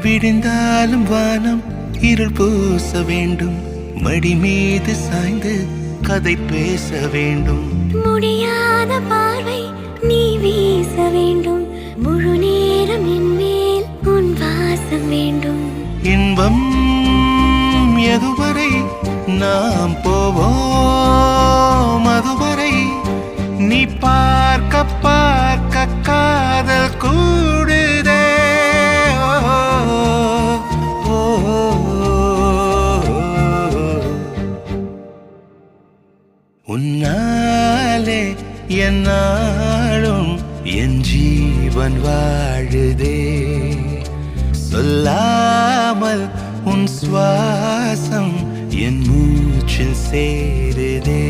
விடிந்தாலும் வானம் இருள் பூச வேண்டும், மடி மீது சாய்ந்து கதை பேச வேண்டும். முடியாத பார்வை நீ வீச வேண்டும், முழு நேரம் என் மேல் உன் வாசம் வேண்டும். இன்பம் எதுவரை நாம் போவோம், அதுவரை நீ பார்க்க பார்க்க காதல் கூடுதே. உன்னாலே என்னாலும் என் ஜீவன் வாழுதே, சொல்லாமல் உன் சுவாசம் என் மூச்சில் சேருதே.